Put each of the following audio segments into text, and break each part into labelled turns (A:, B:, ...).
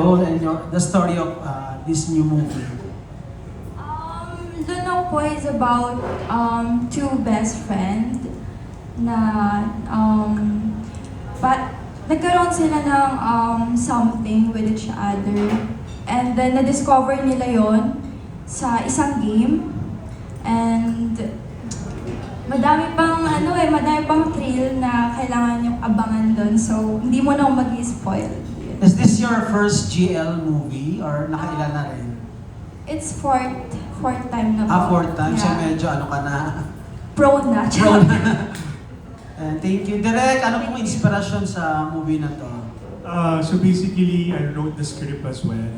A: role and the story of this new movie?
B: Lunok po is about two best friends na nagkaroon sila ng something with each other. And then na-discover nila yon sa isang game. And madami pang thrill na kailangan yung abangan doon. So, hindi mo na mag-spoil.
A: Is this your first GL movie or nakailan na rin?
B: It's fourth time na po.
A: Fourth time. So
B: Yeah.
A: medyo ano ka na?
B: Pro na.
A: Pro na. Thank you. Direk, ano pong inspirasyon sa movie na to?
C: So basically, I wrote the script as well.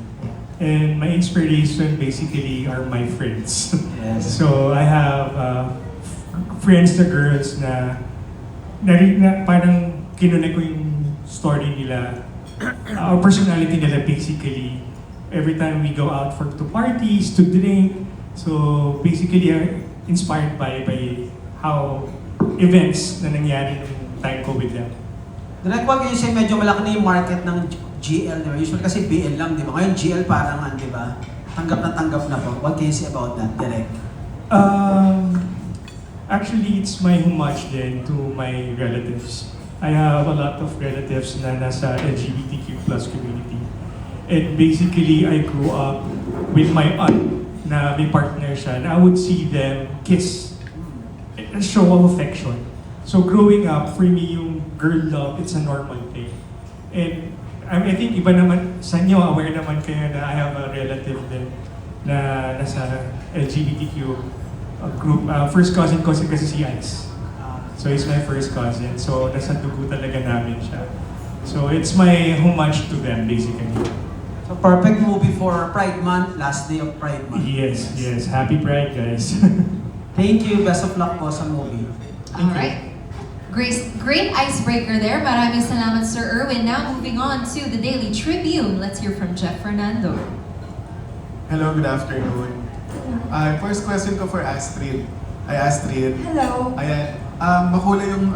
C: And my inspiration basically are my friends.
A: Yes.
C: So I have friends na girls na parang kinunik ko yung story nila, our personality nila basically. Every time we go out to parties, to drink. So basically, inspired by how events na nangyari nung time ko with them.
A: Direk, wag yun siya medyo malaki na yung market ng GL, di ba? Usually kasi BL lang, di ba? Ngayon GL parang, di ba? Tanggap na po. What can you say about that, Direk?
C: Actually, it's my homage din to my relatives. I have a lot of relatives na nasa LGBTQ+ community. And basically, I grew up with my aunt na may partner siya, and I would see them kiss. A show of affection. So growing up, for me, yung girl love, it's a normal thing. And I think iba naman, sa inyo, aware naman kayo na I have a relative din na nasa LGBTQ group. First cousin ko kasi si Ice. So he's my first cousin. So nasa dugo talaga namin siya. So it's my homage to them, basically.
A: So perfect movie for Pride Month, last day of Pride Month.
C: Yes. Happy Pride, guys.
A: Thank you. Best of luck po sa movie.
D: Alright. Great icebreaker there. Maraming salamat, Sir Erwin. Now moving on to the Daily Tribune. Let's hear from Jeff Fernando.
E: Hello, good afternoon. First question ko for Astrid. Astrid.
B: Hello.
E: Ayan. Makulay yung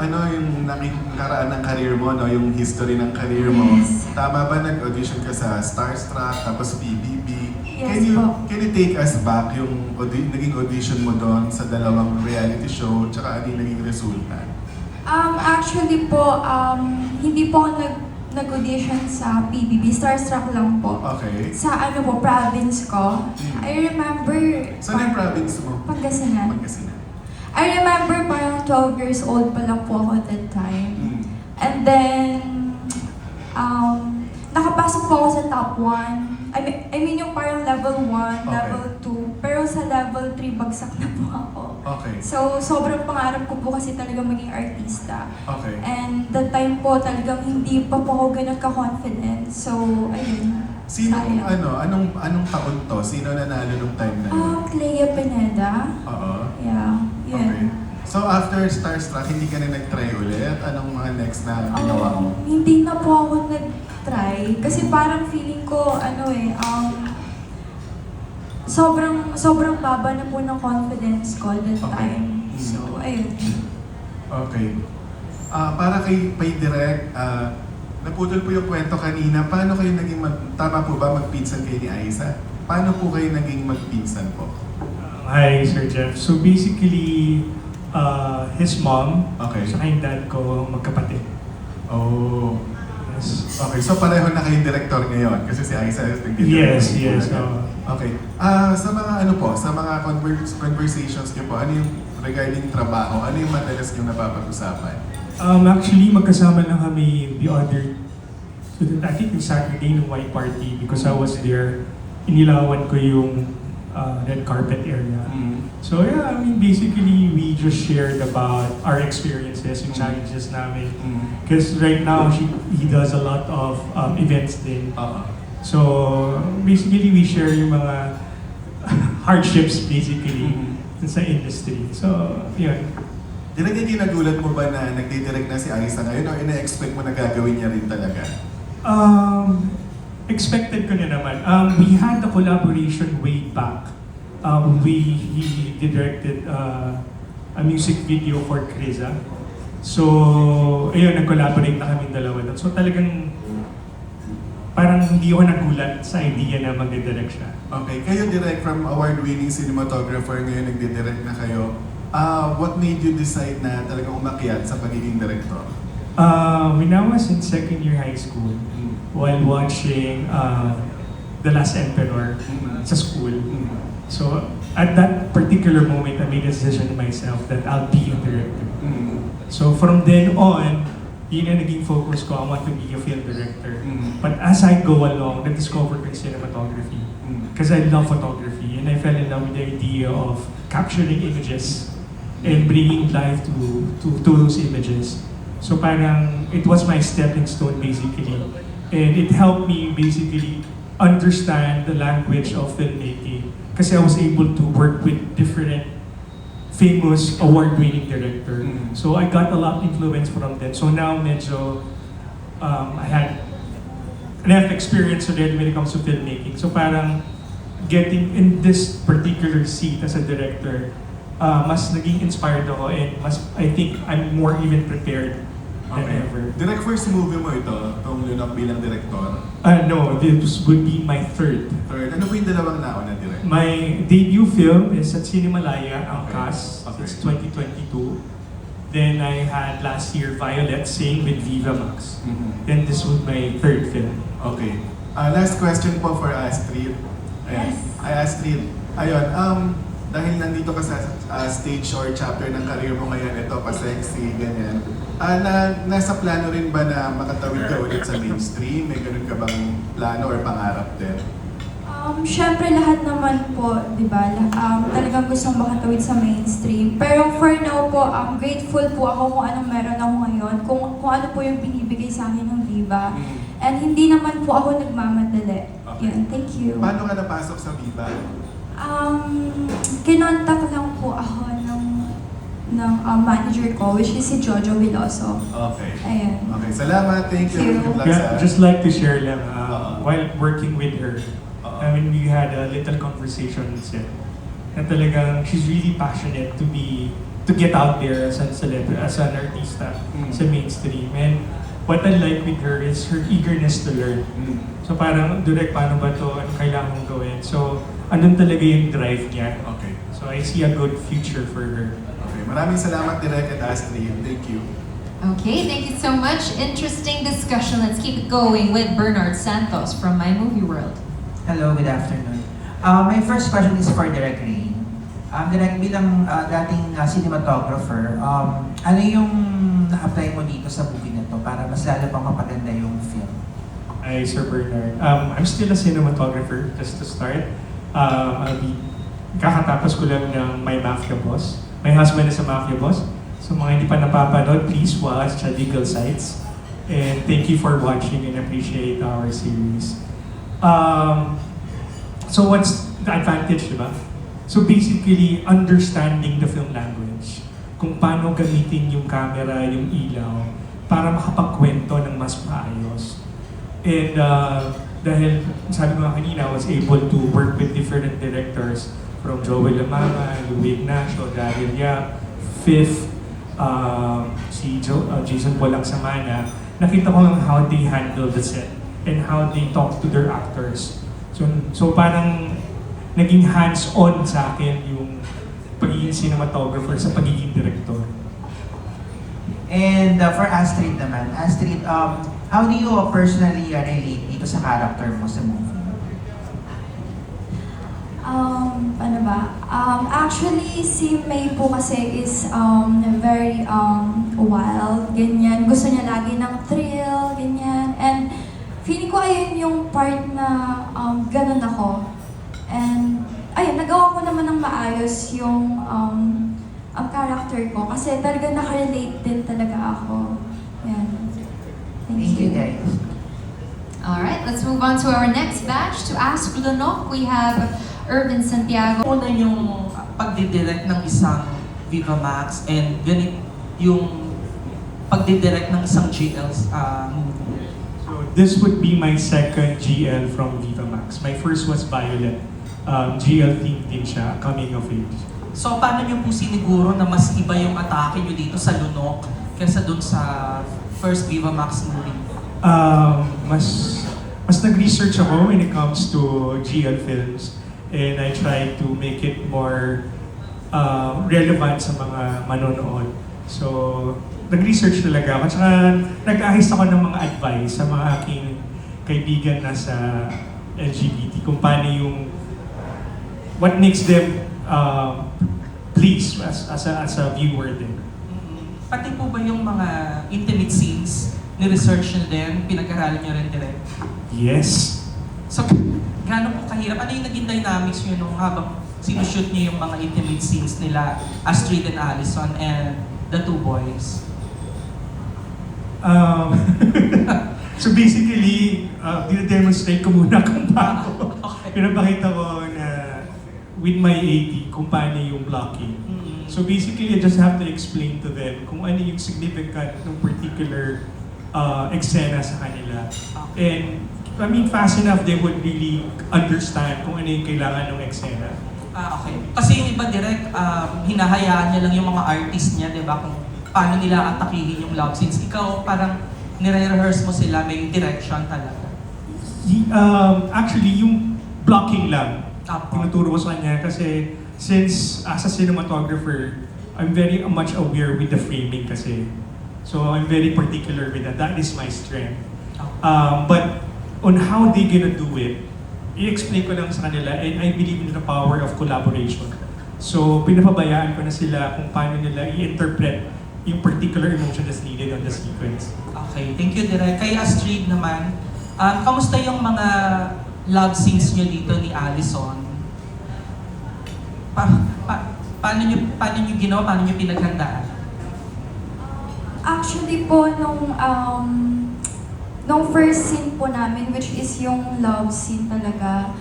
E: nakaraan ng career mo, no? Yung history ng career mo.
B: Yes.
E: Tama ba nag-audition ka sa Starstruck, tapos PBB?
B: Yes po.
E: Can you take us back yung naging audition mo doon sa dalawang reality show, tsaka ano yung naging resulta?
B: Actually po, hindi po ako nag-audition sa PBB. Starstruck lang po.
E: Okay.
B: Sa province ko. I remember...
E: Saan yung province mo?
B: Pangasinan.
E: Pangasinan.
B: I remember parang 12 years old pa lang po ako that time. And then, nakapasok po ako sa top 1. I mean yung parang level 1,
E: Okay.
B: level 2. Pero sa level 3, bagsak na po ako.
E: Okay.
B: So, sobrang pangarap ko po kasi talaga maging artista.
E: Okay.
B: And that time po talagang hindi pa po ako ganun ka-confident. So, ayun.
E: Sinong,
B: sayang.
E: anong taon to? Sino nanalo nung time na yun?
B: Clea Pineda.
E: Oo.
B: Yeah, yun.
E: Okay. So after Starstruck, hindi ka na nag-try ulit? Anong mga next na ginawa mo?
B: Hindi na po ako nag-try. Kasi parang feeling ko, sobrang baba na po ng confidence ko that
E: Okay.
B: time. So, ayun.
E: Okay. Para kay Direk, naputol po yung kwento kanina. Paano kayo naging tama po ba magpinsan kayo ni Aiza? Paano po kayo naging magpinsan po?
C: Hi, Sir Jeff. So basically, his mom,
E: Okay.
C: saka yung dad ko, magkapatid.
E: Oh.
C: Yes.
E: Okay, so pareho na kayong director ngayon kasi si Aiza is
C: Yes.
E: Okay. Sa mga sa mga conversations niyo po, ano yung regarding trabaho, ano yung madalas niyo napapag-usapan?
C: Actually, magkasama lang kami the other, I think yung Saturday ng White Party because I was there, inilawan ko yung red carpet area. So yeah, I mean basically we just shared about our experiences, yung challenges namin. Because right now he does a lot of events din. So basically we share yung mga hardships basically sa industry. So yun.
E: Hindi nagulat mo ba na nagdidirect na si Aiza ngayon o ina-expect mo na gagawin niya rin talaga?
C: Expected ko na naman. We had a collaboration way back. He directed a music video for Kriza. So, ayun, nag-collaborate na kami dalawa. So talagang parang hindi ako nagulat sa idea na magdidirect siya.
E: Okay, kayo direct from award-winning cinematographer, ngayon nagdidirect na kayo. What made you decide na talagang umakyat sa pagiging director?
C: When I was in second year high school, while watching The Last Emperor sa school, so at that particular moment, I made a decision to myself that I'll be a director. So from then on, yun ang naging focus ko, I want to be a film director. But as I go along, na-discover ko yung cinematography. Because I love photography and I fell in love with the idea of capturing images and bringing life to those images. So parang it was my stepping stone basically. And it helped me basically understand the language of filmmaking. Kasi I was able to work with different famous award-winning director. So I got a lot of influence from them. So now medyo I had enough experience already when it comes to filmmaking. So parang getting in this particular seat as a director, mas naging inspired ako and mas, I think I'm more even prepared than ever.
E: Direct first movie mo ito, itong Lunok bilang director.
C: No, this would be my third.
E: Third, ano po yung dalawang nauna direct?
C: My debut film is at Cinemalaya, Angkas.
E: Okay.
C: It's 2022. Then I had last year Violet Sing with Viva Max. Then this was my third film.
E: Okay. Last question po for Astrid. Ayan.
B: Yes.
E: Ay, Astrid. Ayun, dahil nandito ka sa stage or chapter ng career mo ngayon, ito pa sexy, ganyan. Nasa plano rin ba na makatawid ka ulit sa mainstream? May ganun ka bang plano or pangarap din?
B: Syempre lahat naman po, di ba, talagang gustong makatawid sa mainstream. Pero for now po, grateful po ako kung anong meron ako ngayon, kung ano po yung binibigay sa akin ng Viva. And hindi naman po ako nagmamadali.
E: Okay.
B: Yun, thank you.
E: Paano ka napasok sa Viva?
B: Kinontak lang po ako ng manager ko, which is si Jojo Veloso.
E: Okay.
B: Ayan.
E: Okay, salamat. Thank you.
B: Thank you.
E: Good luck
C: Yeah,
E: sa...
C: just like to share lang,
E: Uh-huh.
C: while working with her, I mean, we had a little conversation on set. Na talagang she's really passionate to get out there as an celebrity, as an artista sa mainstream. And what I like with her is her eagerness to learn. So parang, direct, paano ba to? Ano kailangan mong gawin? So, andun talaga yung drive niya.
E: Okay.
C: So I see a good future for her.
E: Okay. Maraming salamat, Direk at Astrid. Thank you.
D: Okay, thank you so much. Interesting discussion. Let's keep it going with Bernard Santos from My Movie World.
F: Hello, good afternoon. My first question is for Direk Ray. Direk, bilang dating cinematographer, ano yung na-apply mo dito sa movie na to para mas lalo pang mapaganda yung film?
C: Hi, Sir Bernard. I'm still a cinematographer, just to start. Kakatapos ko lang ng My Mafia Boss. My husband is a Mafia Boss. So mga hindi pa napapanood, please watch Legal Sites. And thank you for watching and appreciate our series. So what's the advantage, diba? So basically, understanding the film language. Kung paano gamitin yung camera, yung ilaw, para makapagkwento ng mas maayos. And dahil, sabi ko nga kanina, I was able to work with different directors from Joel Lamama, Louis Ignacio, Daryl Yap, Fifth, si Jason Polang Samana. Nakita ko how they handle the set and how they talk to their actors. So parang naging hands-on sa akin yung pagiging cinematographer sa pagiging director.
F: And for Astrid naman, Astrid, how do you personally relate dito sa character mo sa movie?
B: Ano ba? Actually, si May po kasi is very wild, ganyan. Gusto niya lagi ng thrill, ganyan. And feeling ko ayun yung part na ganun ako. And ayun, nagawa ko naman ng maayos yung ang character ko kasi talaga nakarelate din talaga ako. Yan.
F: Thank you guys.
D: All right, let's move on to our next batch. To ask Lunok, we have Irvin Santiago.
G: Una yung pagdidirect ng isang Viva Max and ganit yung pagdidirect ng isang GL movie.
C: So this would be my second GL from Viva Max. My first was Violet. GL theme din siya, coming of age.
G: So paano nyo po siniguro na mas iba yung atake nyo dito sa Lunok kaysa dun sa first Viva Max movie?
C: mas nag-research ako when it comes to GL films and I try to make it more relevant sa mga manonood. So, nag-research talaga ako. At saka, nag-ahis ako ng mga advice sa mga aking kaibigan na sa LGBT kung paano yung what makes them pleased as a viewer din.
G: Pati po ba yung mga intimate scenes, ni-research nyo din, pinag-aralan nyo rin direct?
C: Yes.
G: So, gaano po kahirap? Ano yung naging dynamics nyo nung habang sinushoot nyo yung mga intimate scenes nila, Astrid and Allison and the two boys?
C: So basically, dine-demonstrate ko muna kung paano.
G: Okay.
C: Pinapakita ko na with my AD kung paano yung blocking. So basically, I just have to explain to them kung ano yung significant ng particular eksena sa kanila. And I mean, fast enough, they would really understand kung ano yung kailangan ng eksena.
G: Okay. Kasi yung iba direct, hinahayaan niya lang yung mga artist niya, di ba? Kung paano nila atakihin yung love scenes. Ikaw, parang nire-rehearse mo sila, may direction talaga.
C: Actually, yung blocking lang,
G: Apo.
C: tinuturo ko sa kanya kasi since as a cinematographer, I'm very much aware with the framing kasi. So I'm very particular with that. That is my strength. But on how they gonna do it, i-explain ko lang sa kanila and I believe in the power of collaboration. So pinapabayaan ko na sila kung paano nila i-interpret yung particular emotion that's needed on the sequence.
G: Okay, thank you Direk. Kay Astrid naman, kamusta yung mga love scenes nyo dito ni Allison? Paano nyo ginawa, paano nyo pinaghandaan?
B: Actually po, nung first scene po namin, which is yung love scene talaga,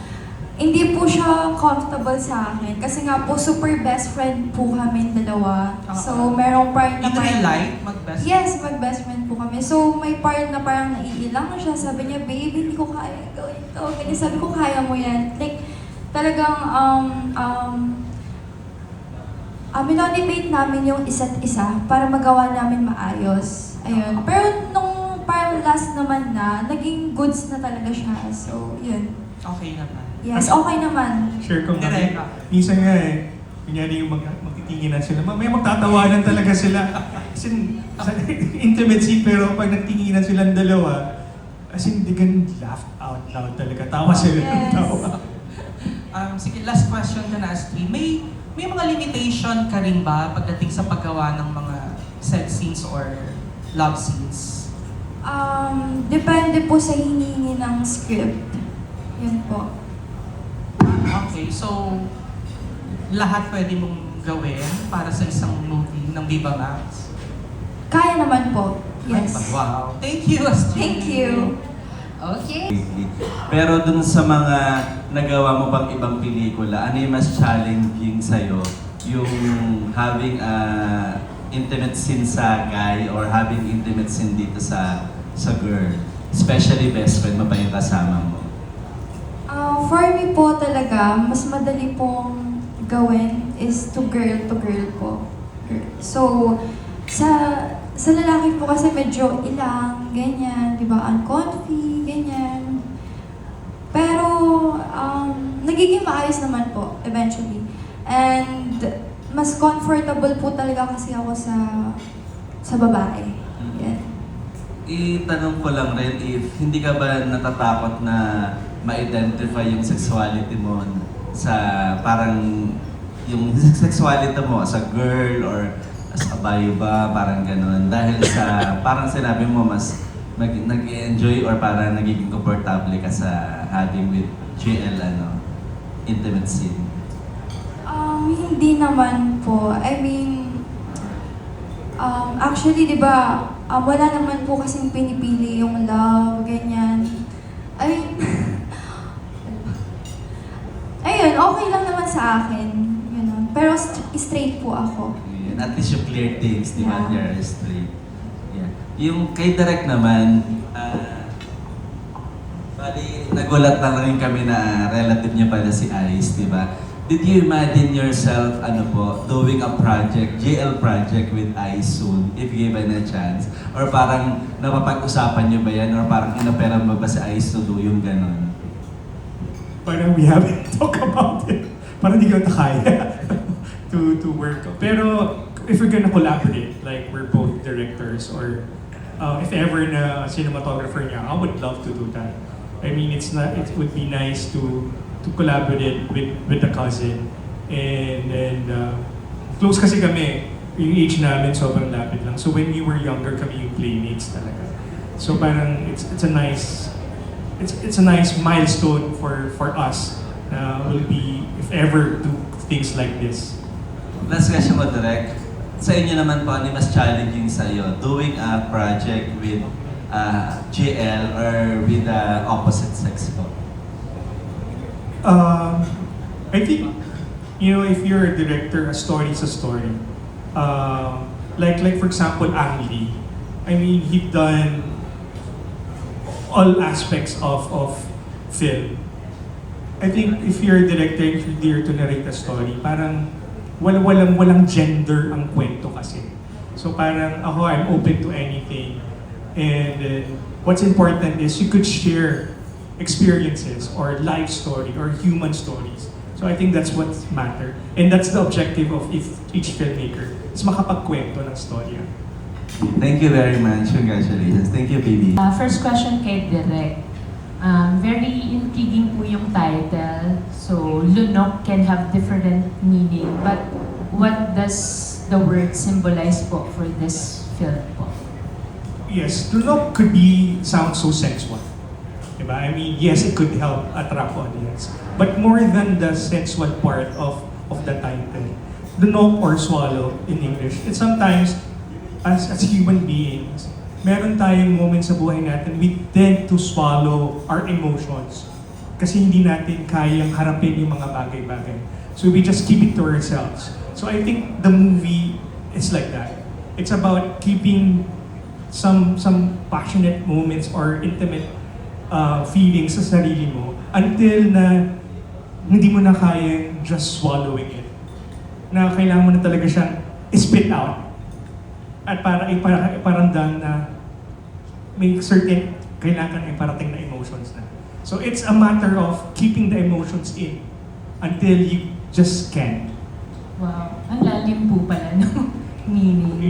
B: hindi po siya comfortable sa akin. Kasi nga po, super best friend po kami dalawa. So, merong part na
G: In real life, mag-best?
B: Yes, mag-best friend po kami. So, may part na parang naiilang siya. Sabi niya, babe, hindi ko kaya gawin to. Ganyan, sabi ko, kaya mo yan. Like, talagang, minonivate namin yung isa't isa para magawa namin maayos. Ayun. Pero nung parang last naman na, naging goods na talaga siya. So, yun.
G: Okay naman.
B: Yes, okay naman.
C: Share ko nga.
G: Direct.
C: Minsan nga kunyari yung magtitinginan sila, may magtatawanan talaga sila. As in, intimate scene, pero pag nagtinginan silang dalawa, as in, they can laugh out loud talaga. Tawa sila ng
B: Yes.
C: tawa.
G: Sige, last question ka na, Astrid. May mga limitation ka rin ba pagdating sa paggawa ng mga set scenes or love scenes?
B: Depende po sa hinihingi ng script. Yun po.
G: Okay, so lahat pwede mong gawin para sa isang movie ng Viva Max?
B: Kaya naman po. Yes.
G: Wow. Thank you, Astrid.
B: Thank you.
D: Okay.
H: Pero dun sa mga nagawa mo bang ibang pelikula, ano yung mas challenging sa'yo? Yung having a intimate scene sa guy or having intimate scene dito sa girl? Especially best friend mo ba yung kasama mo?
B: For me po talaga, mas madali pong gawin is to girl po. So, sa lalaki po kasi medyo ilang, ganyan, di ba, uncomfy, ganyan. Pero, nagiging maayos naman po, eventually. And, mas comfortable po talaga kasi ako sa babae. Yan.
H: Itanong ko lang rin if hindi ka ba natatakot na ma-identify yung sexuality mo sa parang yung sexuality mo as a girl or as a bayo ba, parang gano'n. Dahil sa parang sinabi mo mas nag-enjoy or parang nagiging komportable ka sa having with GL intimate scene.
B: Hindi naman po. I mean, actually, di ba, wala naman po kasing pinipili yung love, ganyan. I mean, ayun, okay lang naman sa akin. Yun. Pero straight po ako.
H: At least you clear things, di ba?
B: Yeah.
H: You're straight. Yeah. Yung kay Direk naman, bali, nagulat na rin kami na relative niya pala si Ice, di ba? did you imagine yourself, doing a project, JL project with Ice soon, if given a chance? Or parang napapag-usapan nyo ba yan? Or parang inaperan mo ba si Ice to do yung ganon?
C: Parang we haven't talked about it. Parang di ko na kaya to work. Pero if we're gonna collaborate, like we're both directors, or if ever na cinematographer niya, I would love to do that. I mean, it would be nice to collaborate with the cousin. And close kasi kami, yung age namin sobrang lapit lang. So when we were younger kami yung playmates talaga. So parang it's a nice milestone for us na will be, if ever, do things like this.
H: Last question mo, Direk. Sa inyo naman po, ano yung mas challenging sa iyo? Doing a project with GL or with the opposite sex po?
C: I think, if you're a director, a story is a story. Like for example, Ang Lee. I mean, he'd done all aspects of film. I think if you're a director, if you're there to narrate a story, parang walang gender ang kwento kasi. So parang ako, I'm open to anything. And what's important is you could share experiences or life story or human stories. So I think that's what matters. And that's the objective of each filmmaker. Is makapagkwento ng storya.
H: Thank you very much. Congratulations. Thank you, baby.
I: First question kay Direk. Very intriguing po yung title. So, lunok can have different meaning. But what does the word symbolize po for this film po?
C: Yes, lunok could sound so sensual. Diba? I mean, yes, it could help attract audience. But more than the sensual part of the title, lunok or swallow in English, it's sometimes, as human beings, meron tayong moments sa buhay natin, we tend to swallow our emotions. Kasi hindi natin kayang harapin yung mga bagay-bagay. So we just keep it to ourselves. So I think the movie is like that. It's about keeping some passionate moments or intimate feelings sa sarili mo until na hindi mo na kayang just swallowing it. Na kailangan mo na talaga siyang spit out. At para iparamdam na may certain kailangan iparating na emotions na. So it's a matter of keeping the emotions in until you just can't.
I: Wow, ang lalim po pala no meaning.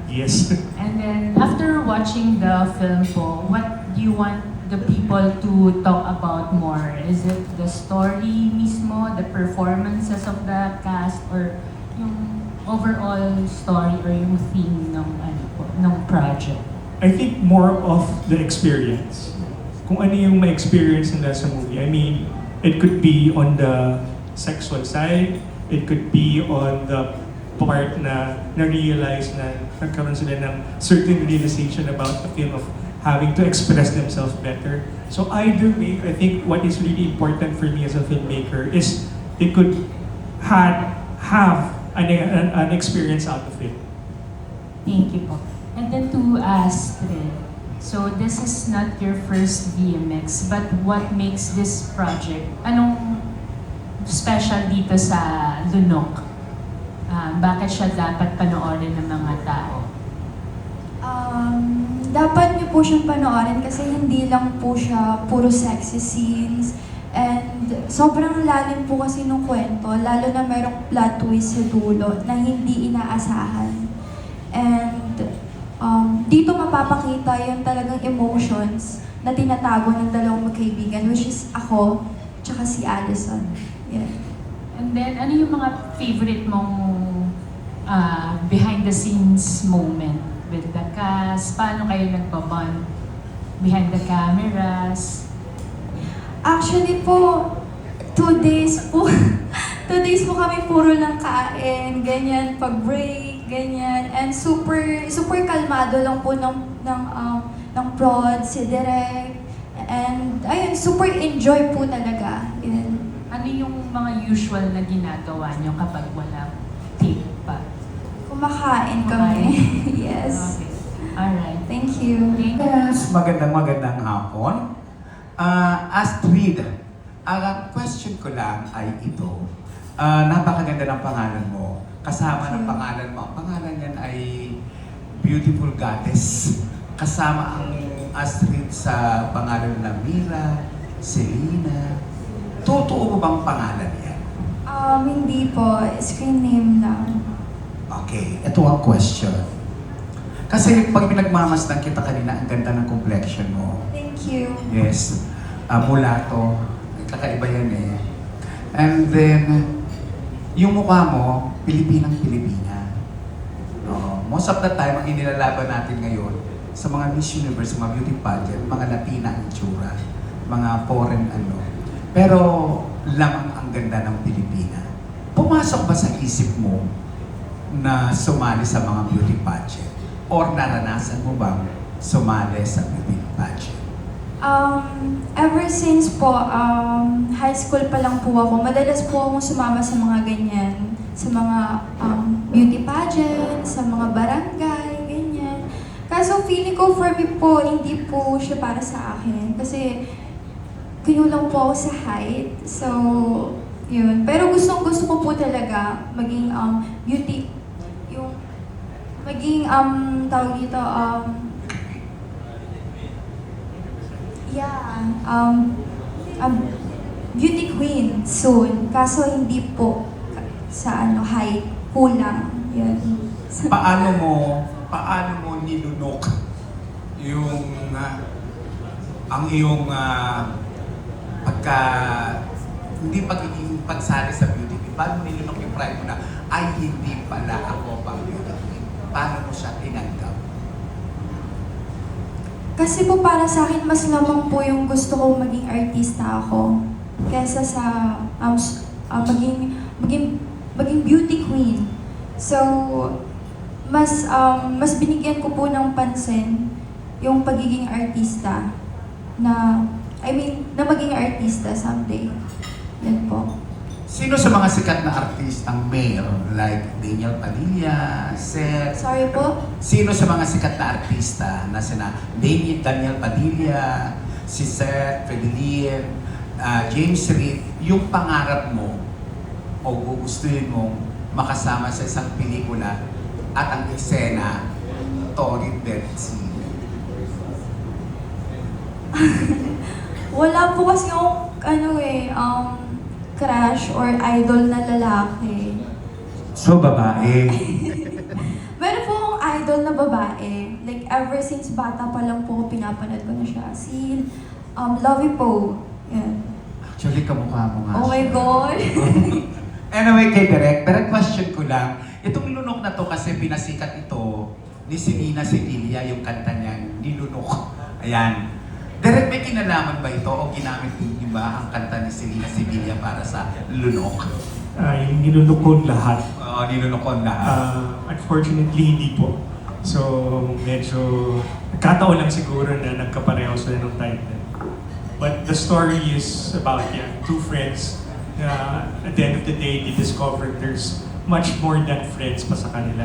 C: Yes.
I: And then, after watching the film po, what do you want the people to talk about more? Is it the story mismo, the performances of the cast, or yung overall story or yung theme ng project?
C: I think more of the experience. Kung ano yung ma-experience nila sa movie. I mean, it could be on the sexual side, it could be on the part na na-realize na nagkaroon sila ng certain realization about the film of having to express themselves better. So either way, I think what is really important for me as a filmmaker is they could have an experience out of it.
I: Thank you po. And then to Astrid, so this is not your first VMX, but what makes this project, anong special dito sa Lunok? Bakit siya dapat panoorin ng mga tao?
B: Dapat niyo po siyang panoorin kasi hindi lang po siya puro sexy scenes. And sobrang lalim po kasi nung kwento, lalo na mayroong plot twist sa dulo na hindi inaasahan. And dito mapapakita yung talagang emotions na tinatago ng dalawang magkaibigan, which is ako, tsaka si Allison. Yeah.
I: And then, ano yung mga favorite mong behind the scenes moment with the cast? Paano kayo nagbabond behind the cameras?
B: Actually po, 2 days po. 2 days po kami puro lang kain, ganyan, pag-break, ganyan. And super kalmado lang po ng prod, si Direk. And ayun, super enjoy po talaga. Yan.
I: Ano yung mga usual na ginagawa nyo kapag walang take pa?
B: Kumakain kami. Yes.
I: Okay. Alright.
B: Thank you.
I: Thank you.
J: Yes, magandang hapon. Astrid, ang question ko lang ay ito. Napakaganda ng pangalan mo. Kasama ng pangalan mo. Ang pangalan niyan ay Beautiful Goddess. Kasama ang Astrid sa pangalan na Mira, Selena. Totoo mo bang pangalan yan?
B: Hindi po. Screen name lang.
J: Okay, ito ang question. Kasi pag pinagmamasdan kita kanina, ang ganda ng complexion mo.
B: Thank you.
J: Yes, mulato. Kakaiba yan eh. And then, yung mukha mo, Pilipinang-Pilipina. Most of the time, ang inilalaban natin ngayon sa mga Miss Universe, mga beauty pageant, mga Latina ang itsura, mga foreign ano. Pero lamang ang ganda ng Pilipina. Pumasok ba sa isip mo na sumali sa mga beauty pageant? Or naranasan mo bang sumali sa beauty pageant?
B: Ever since po, high school pa lang po ako, madalas po akong sumama sa mga ganyan, sa mga beauty pageant, sa mga barangay, ganyan. Kaso feeling ko for me po, hindi po siya para sa akin. Kasi kinulang po ako sa height. So, yun. Pero gustong-gusto ko po talaga maging beauty, yung maging tawag dito, beauty queen soon. Kaso hindi po sa height, kulang. Yun.
J: Paano mo nilunok yung ang iyong pagka hindi pagiging pagsali sa beauty queen? Paano mo nilunok yung pride mo na ay hindi pala ako pang beauty queen? Paano mo siya tinanggap?
B: Kasi po para sa akin, mas lamang po yung gusto ko maging artista ako kaysa sa maging beauty queen. So, mas binigyan ko po ng pansin yung pagiging artista na maging artista someday. Yan po.
J: Sino sa mga sikat na artistang male like Daniel Padilla, Seth?
B: Sorry po?
J: Sino sa mga sikat na artista na sina Daniel Padilla, si Seth, Fidelin, James Reid, yung pangarap mo o gugustuhin mong makasama sa isang pelikula at ang eksena, Tolid Dead Sea?
B: Wala po kasi akong crush or idol na lalaki.
J: So, babae.
B: Meron po akong idol na babae. Like, ever since bata pa lang po, pinapanood ko na siya. Si Lovie Poe. Yan.
J: Actually, kamukha mo nga
B: Oh my
J: siya.
B: God!
J: Anyway, kay Direk question ko lang. Itong lunok na to kasi pinasikat ito ni Selena Sevilla, yung kanta niyang Nilunok. Ayan. Direk, may kinalaman ba ito o ginamit niyo ba ang kanta ni Selena Sevilla para sa lunok?
C: Yung nilunok ko lahat.
J: Oo, nilunok lahat.
C: Unfortunately, hindi po. So, medyo nagkataon lang siguro na nagkapareho sila ng title. But the story is about two friends na at the end of the day, they discovered there's much more than friends pa sa kanila.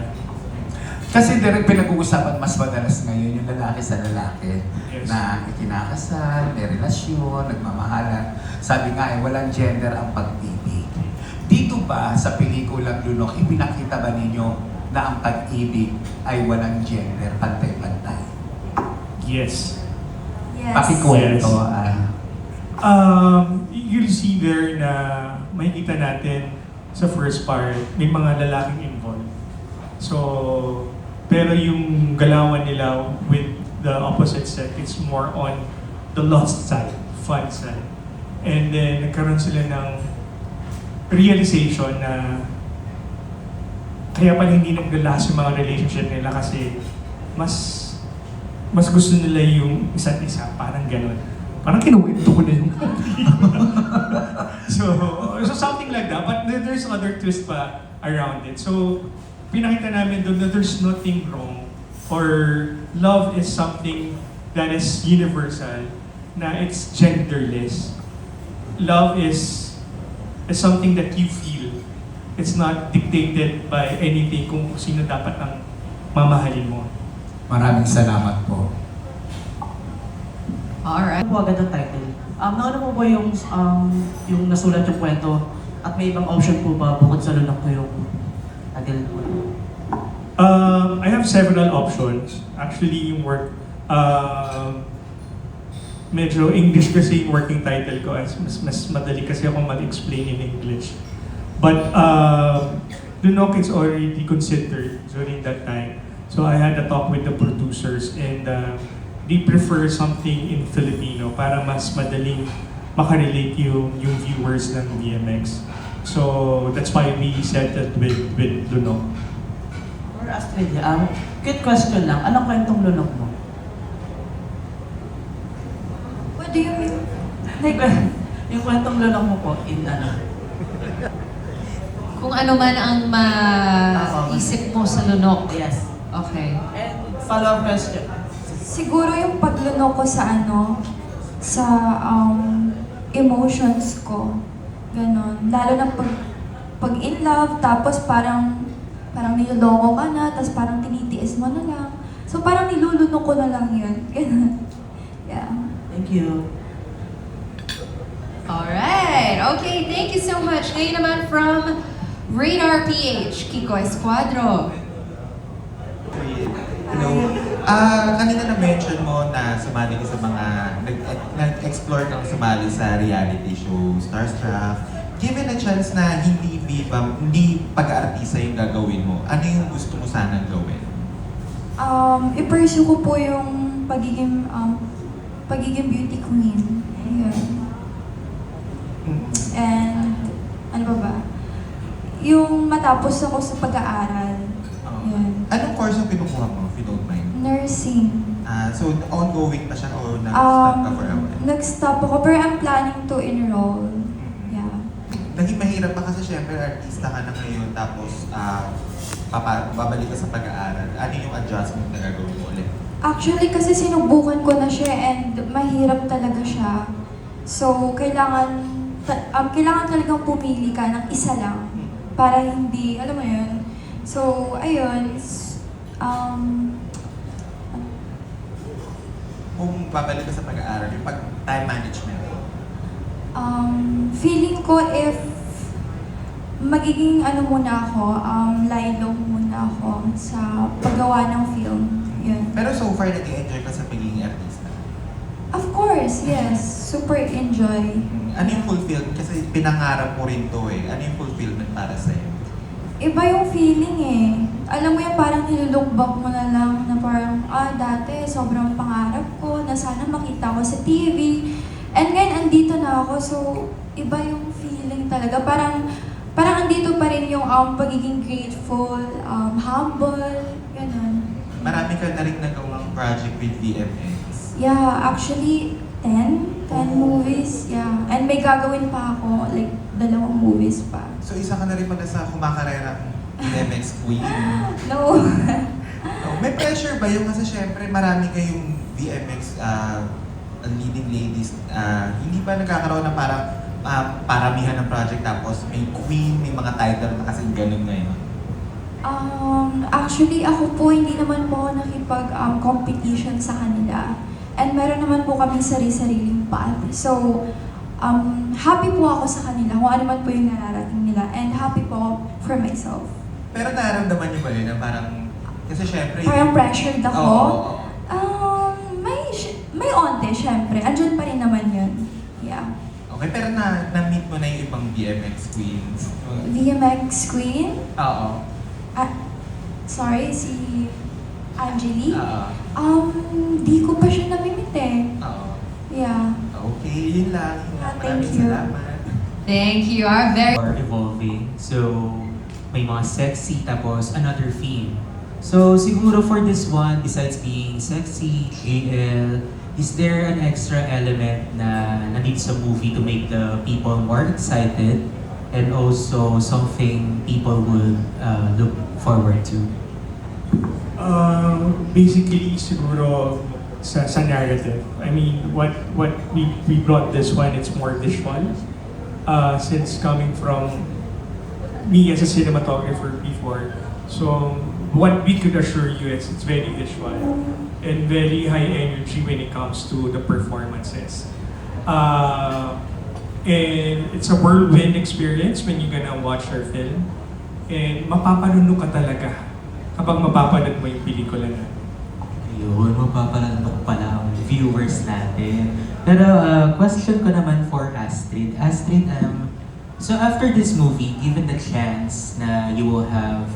J: Kasi direct pinag-uusapan mas madalas ngayon yung lalaki sa lalaki.
C: Yes.
J: Na ikinakasal, may relasyon, nagmamahalan. Sabi nga walang gender ang pag-ibig. Dito ba sa pelikulang Lunok, ipinakita ba ninyo na ang pag-ibig ay walang gender, pantay-pantay?
C: Yes.
B: Yes.
J: Pakikwento.
C: You'll see there na makikita natin sa first part, may mga lalaking involved. So, pero yung galawan nila with the opposite sex, it's more on the lost side, fun side. And then, nagkaroon sila ng realization na kaya pala hindi nag-last yung mga relationship nila kasi mas gusto nila yung isa't isa, parang gano'n. Parang kinuwento ko na yung so something like that, but there's other twist pa around it. So, pinakita namin doon na there's nothing wrong or love is something that is universal, na it's genderless. Love is something that you feel. It's not dictated by anything kung sino dapat ang mamahalin mo.
J: Maraming salamat po.
D: Alright.
G: Ano po agad ang title? nauna po ba yung nasulat yung kwento at may ibang option po ba bukod sa lunok ko yung title po?
C: I have several options. Actually, yung work, medyo English kasi yung working title ko. Mas madali kasi ako mag-explain in English. But Lunok is already considered during that time. So I had a talk with the producers and they prefer something in Filipino para mas madaling makarelate yung viewers ng DMX. So that's why we settled with Lunok.
G: For Australia, quick question lang, anong kwentong lunok mo?
B: What do you mean? Like,
G: Yung kwentong lunok mo po in
D: Kung ano man ang maisip mo sa lunok.
G: Yes.
D: Okay.
G: And follow-up question.
B: siguro yung paglunok ko sa sa emotions ko. Ganon. Lalo na pag in love, tapos parang niloloko ka na, tapos parang tinitiis mo na lang. So parang nilulunok ko na lang yun. Ganon. Yeah.
G: Thank you.
D: Alright. Okay, thank you so much. Ngayon naman from Radar PH, Kiko Escuadro.
K: Hello. Kanina na-mention mo na sumali ka sa mga, nag-explore kang sumali sa reality show, Starstruck. Given a chance na hindi pag-aartista yung gagawin mo, ano yung gusto mo sanang gawin?
B: I-pursue ko po yung pagiging beauty queen. Ayun. And, ano ba? Yung matapos ako sa pag-aaral. Yun.
K: Anong course ang pinukuha mo, if you don't mind?
B: Nursing.
K: So, ongoing pa siya o nag-stop ka for a while?
B: Nag-stop ako, pero I'm planning to enroll. Yeah.
K: Naging mahirap pa kasi syempre artista ka na ngayon tapos babalik ka sa pag-aaral. Ano yung adjustment na gagawin mo ulit?
B: Actually, kasi sinubukan ko na siya and mahirap talaga siya. So, kailangan talagang pumili ka ng isa lang para hindi, alam mo yun. So, ayun.
K: Kung babalik ka sa pag-aaral, yung time management.
B: Feeling ko if magiging muna ako, lie low muna ako sa paggawa ng film. Yun.
K: Pero so far, nag-enjoy ka sa pagiging artista?
B: Of course, yes. Super enjoy.
K: Ano yung fulfillment? Kasi pinangarap mo rin to eh. Ano yung fulfillment para sa'yo?
B: Iba yung feeling eh. Alam mo yung parang nilulook back mo na lang na parang, dati sobrang pangarap ko na sana makita ko sa TV. And ngayon, andito na ako. So, iba yung feeling talaga. Parang andito pa rin yung pagiging grateful, humble, ganun.
K: Marami ka na rin nagawang project with VMX.
B: Yeah, actually, 10 movies, yeah. And may gagawin pa ako, like, 2 movies pa.
K: So isa ka na rin pala sa kumakarerang VMX queen.
B: No.
K: May pressure ba yun? Kasi syempre marami kayong VMX leading ladies. Hindi ba nagkakaroon na parang paramihan ng project tapos may queen, may mga title na kasi ganun ngayon?
B: Actually, ako po, hindi naman po ako nakipag-competition sa kanila. And meron naman po kami sarili-sariling path. So, happy po ako sa kanila kung ano man po yung nararating nila. And happy po ako for myself.
K: Pero nararamdaman niyo ba yun na parang, kasi syempre...
B: Parang pressured ako?
K: Oo.
B: May onte, syempre. Andyan pa rin naman yun. Yeah.
K: Okay, pero na-meet mo na yung ibang VMX queens?
B: VMX queen?
K: Oo.
B: Sorry, si Angeli?
K: Oo.
B: Di ko pa siya namimit eh.
K: Oo.
B: Yeah.
K: Okay, yun lang.
B: Thank you.
K: Salamat.
D: Thank you. Our very
L: Are evolving. So, may mga sexy tapos another theme. So, siguro for this one, besides being sexy, GL, is there an extra element na nandito sa movie to make the people more excited and also something people would look forward to?
C: Basically, siguro sa narrative. I mean, what we brought this one, it's more visual. Since coming from me as a cinematographer before, so what we could assure you is it's very visual and very high energy when it comes to the performances. And it's a whirlwind experience when you're gonna watch our film. And mapapalunok ka talaga kapag mapapanood mo yung pelikula na.
L: Ayun, mapapalantok pala ang viewers natin. Pero question ko naman for Astrid. Astrid, so after this movie, given the chance na you will have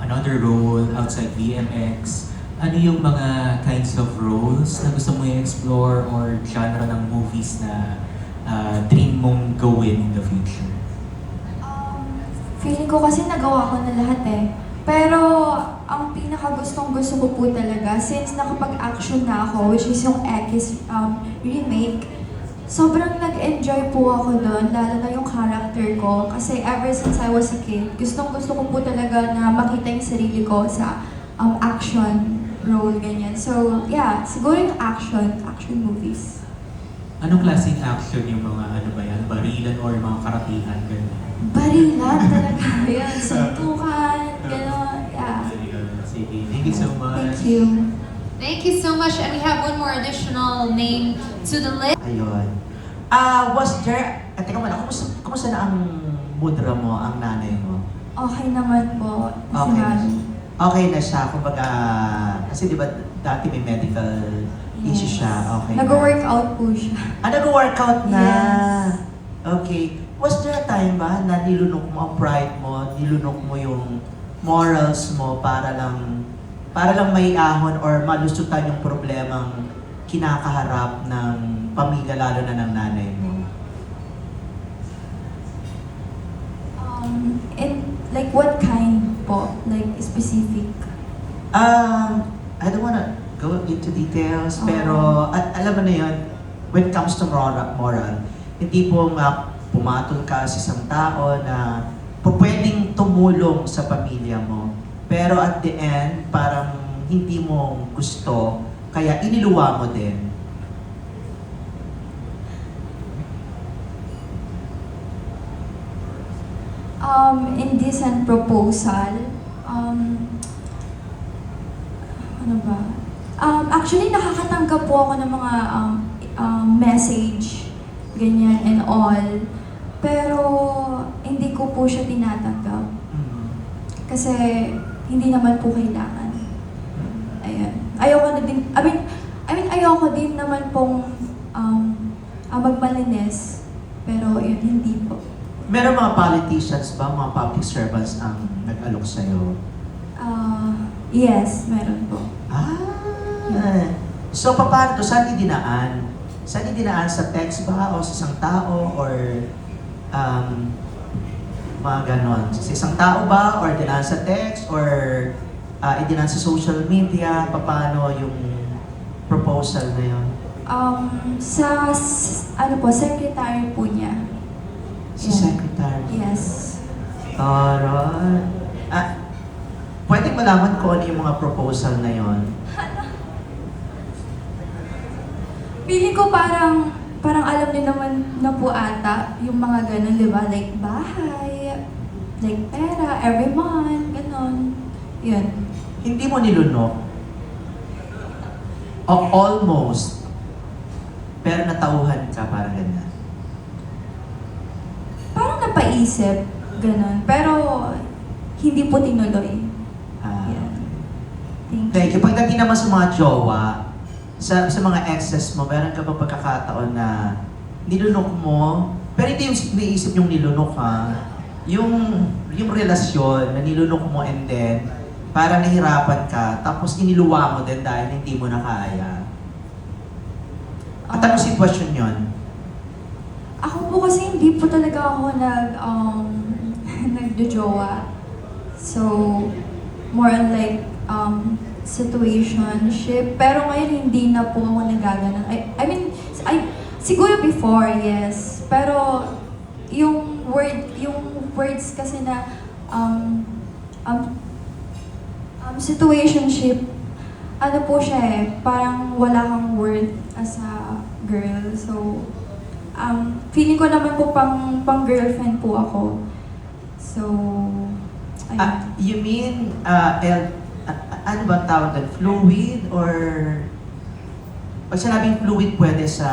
L: another role outside VMX, ano yung mga kinds of roles na gusto mo i-explore or genre ng movies na dream mong gawin in the future?
B: Feeling ko kasi nagawa ko na lahat eh. Pero ang pinakagustong gusto ko po talaga, since nakapag-action na ako, which is yung Ekis remake, sobrang nag-enjoy po ako doon, lalo na yung character ko. Kasi ever since I was a kid, gustong gusto ko po talaga na makita yung sarili ko sa action role, ganyan. So yeah, siguro yung action movies.
L: Anong klaseng action yung mga ano ba yan? Barilan or mga karapihan? Ganun?
B: Barilan talaga yan, suntukan, gano'n, yeah.
L: Sige, thank you so much.
B: Thank you.
D: Thank you so much. And we have one more additional name to the list.
F: Ayun. Was there, teka muna, kumusta na ang mudra mo, ang nanay mo?
B: Okay naman po. Si
F: Okay.
B: Mami.
F: Okay na siya, kumbaga, kasi di ba dati may medical issue siya, okay
B: Nag-workout po siya.
F: nag-workout na?
B: Yes.
F: Okay. Was there a time ba na nilunok mo ang pride mo, nilunok mo yung morals mo para lang may ahon or malusutan yung problemang kinakaharap ng pamilya, lalo na ng nanay mo?
B: Like what kind po? Like specific?
F: I don't wanna go into details, pero alam mo na yun, when it comes to moral, hindi pong pumatol ka sa isang tao na pwedeng tumulong sa pamilya mo. Pero at the end, parang hindi mo gusto, kaya iniluwa mo din.
B: Indecent proposal. Ano ba? Actually, nakakatanggap po ako ng mga message, ganyan and all. Pero hindi ko po siya tinatanggap. Kasi hindi naman po kailangan. Ayan. Ayoko na din, I mean ayoko din naman pong magmalinis. Pero yun, hindi po.
F: Meron mga politicians ba, mga public servants ang nag-alok sa'yo?
B: Yes, meron po.
F: So paano to? Saan idinaan? Saan idinaan? Sa text ba? O sa isang tao? Or mga ganon? Sa isang tao ba? Or idinaan sa text? Or idinaan sa social media? Paano yung proposal na yun?
B: Secretary po niya.
F: Si secretary?
B: Yes.
F: Alright. Pwede malaman ko ano yung mga proposal na yon?
B: Feeling ko parang alam niyo naman na po ata yung mga ganun, di ba? Like bahay, like pera, every month, ganun. Yun.
F: Hindi mo nilunok? O almost. Pero natauhan ka, parang ganyan.
B: Parang napaisip, ganun. Pero hindi po tinuloy. Yeah.
F: Thank you. Pagdating naman sa mga jowa, sa mga exes mo, meron ka ba pagkakataon na nilunok mo, pero hindi yung naisip yung nilunok ha, yung relasyon na nilunok mo and then, para nahirapan ka, tapos iniluwa mo din dahil hindi mo na kaya. At anong sitwasyon yun?
B: Ako po kasi hindi po talaga ako nagjojowa. So, more on like, situationship. Pero ngayon hindi na po ako nagaganon. I mean, siguro before, yes. Pero yung words kasi na situationship, ano po siya eh, parang wala kang word as a girl. So, feeling ko naman po pang girlfriend po ako. So, ayun.
F: You mean, ano ba tawag doon? Fluid or... Pag sinabing fluid, pwede sa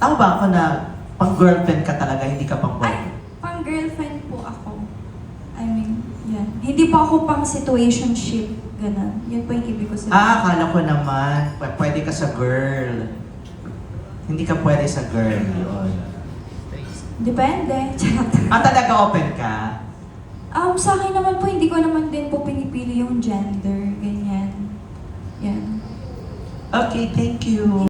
M: Tama ba ako na pang-girlfriend ka talaga, hindi ka pang
B: Ay, pang girlfriend po ako. I mean, yan. Hindi po ako pang situationship. Ganun. Yun po yung ibig ko sabihin.
M: Akala ko naman, pwede ka sa girl. Hindi ka pwede sa girl. Yun.
B: Depende. Charot.
M: Talaga open ka?
B: Sa akin naman po, hindi ko naman din po pinipili yung gender. Ganyan. Yan.
M: Okay, thank you.